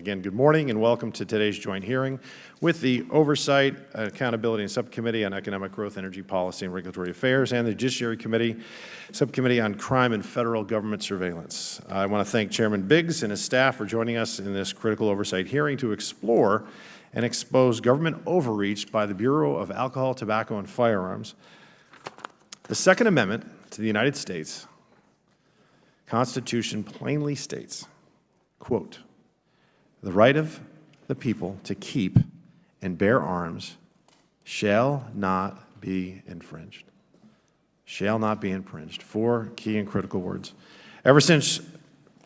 again, good morning and welcome to today's joint hearing with the Oversight, Accountability and Subcommittee on Economic Growth, Energy Policy and Regulatory Affairs and the Judiciary Subcommittee on Crime and Federal Government Surveillance. I want to thank Chairman Biggs and his staff for joining us in this critical oversight hearing to explore and expose government overreach by the Bureau of Alcohol, Tobacco and Firearms. The Second Amendment to the United States Constitution plainly states, quote, "The right of the people to keep and bear arms shall not be infringed." Shall not be infringed. Four key and critical words. Ever since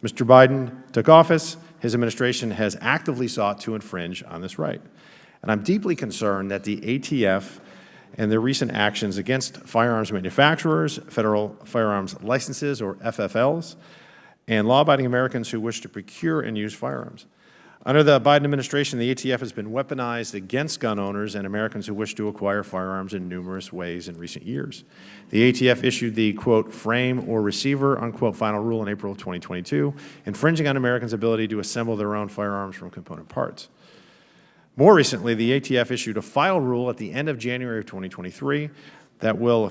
Mr. Biden took office, his administration has actively sought to infringe on this right. And I'm deeply concerned that the ATF and their recent actions against firearms manufacturers, federal firearms licenses, or FFLs, and law-abiding Americans who wish to procure and use firearms. Under the Biden administration, the ATF has been weaponized against gun owners and Americans who wish to acquire firearms in numerous ways in recent years. The ATF issued the, quote, "frame or receiver," unquote, final rule in April of 2022, infringing on Americans' ability to assemble their own firearms from component parts. More recently, the ATF issued a file rule at the end of January of 2023 that will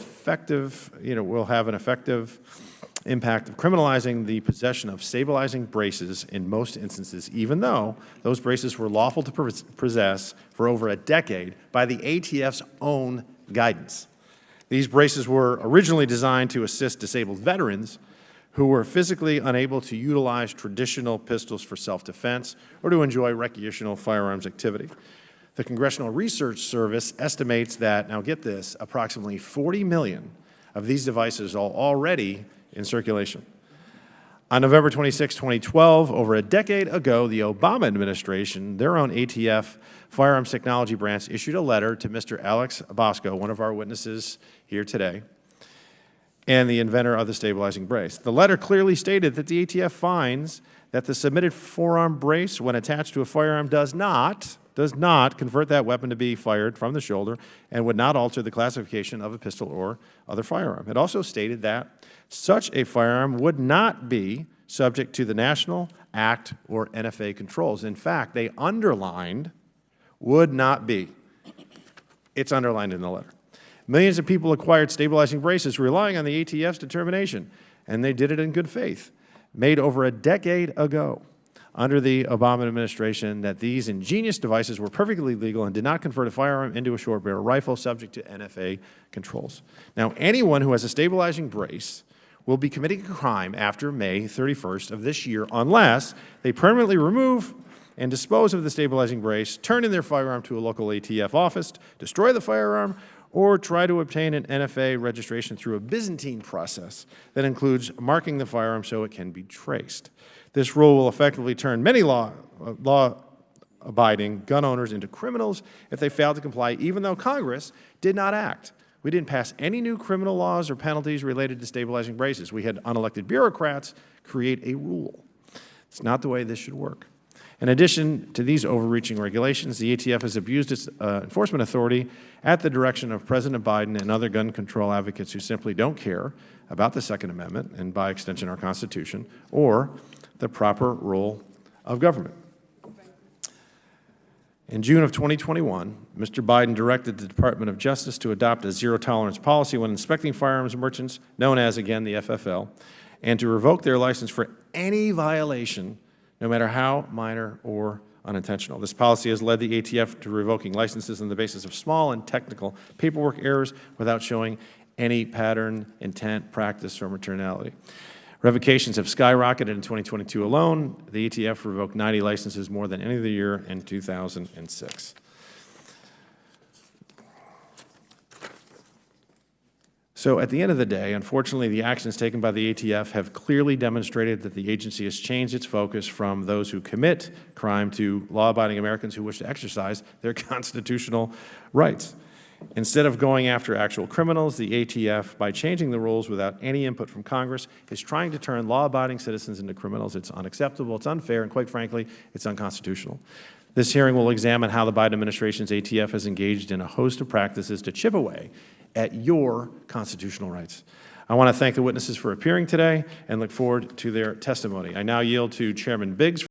have an effective impact of criminalizing the possession of stabilizing braces in most instances, even though those braces were lawful to possess for over a decade by the ATF's own guidance. These braces were originally designed to assist disabled veterans who were physically unable to utilize traditional pistols for self-defense or to enjoy recreational firearms activity. The Congressional Research Service estimates that, now get this, approximately 40 million of these devices are already in circulation. On November 26, 2012, over a decade ago, the Obama administration, their own ATF firearms technology branch, issued a letter to Mr. Alex Bosco, one of our witnesses here today, and the inventor of the stabilizing brace. The letter clearly stated that the ATF finds that the submitted forearm brace, when attached to a firearm, does not convert that weapon to be fired from the shoulder and would not alter the classification of a pistol or other firearm. It also stated that such a firearm would not be subject to the National Act or NFA controls. In fact, they underlined would not be. It's underlined in the letter. Millions of people acquired stabilizing braces relying on the ATF's determination, and they did it in good faith, made over a decade ago under the Obama administration, that these ingenious devices were perfectly legal and did not convert a firearm into a short-barrel rifle subject to NFA controls. Now, anyone who has a stabilizing brace will be committing a crime after May 31st of this year unless they permanently remove and dispose of the stabilizing brace, turn in their firearm to a local ATF office, destroy the firearm, or try to obtain an NFA registration through a Byzantine process that includes marking the firearm so it can be traced. This rule will effectively turn many law-abiding gun owners into criminals if they fail to comply, even though Congress did not act. We didn't pass any new criminal laws or penalties related to stabilizing braces. We had unelected bureaucrats create a rule. It's not the way this should work. In addition to these overreaching regulations, the ATF has abused its enforcement authority at the direction of President Biden and other gun control advocates who simply don't care about the Second Amendment and, by extension, our Constitution, or the proper role of government. In June of 2021, Mr. Biden directed the Department of Justice to adopt a zero-tolerance policy when inspecting firearms merchants, known as, again, the FFL, and to revoke their license for any violation, no matter how minor or unintentional. This policy has led the ATF to revoking licenses on the basis of small and technical paperwork errors without showing any pattern, intent, practice, or materiality. Revocations have skyrocketed in 2022 alone. The ATF revoked 90 licenses, more than any other year in 2006. So at the end of the day, unfortunately, the actions taken by the ATF have clearly demonstrated that the agency has changed its focus from those who commit crime to law-abiding Americans who wish to exercise their constitutional rights. Instead of going after actual criminals, the ATF, by changing the rules without any input from Congress, is trying to turn law-abiding citizens into criminals. It's unacceptable, it's unfair, and quite frankly, it's unconstitutional. This hearing will examine how the Biden administration's ATF has engaged in a host of practices to chip away at your constitutional rights. I want to thank the witnesses for appearing today and look forward to their testimony. I now yield to Chairman Biggs.